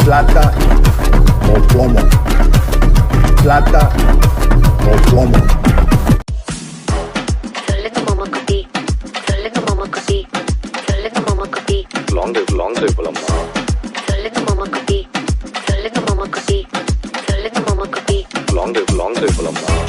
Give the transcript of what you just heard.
plata o plomo, plata o plomo. சொல்லுங்க மாமா குட்டி, சொல்லுங்க மாமா குட்டி, சொல்லுங்க மாமா குட்டி, லாங் டிரைவ் போலாமா? சொல்லுங்க மாமா குட்டி, சொல்லுங்க மாமா குட்டி, சொல்லுங்க மாமா குட்டி. லாங் டிரைவ் போலாமா?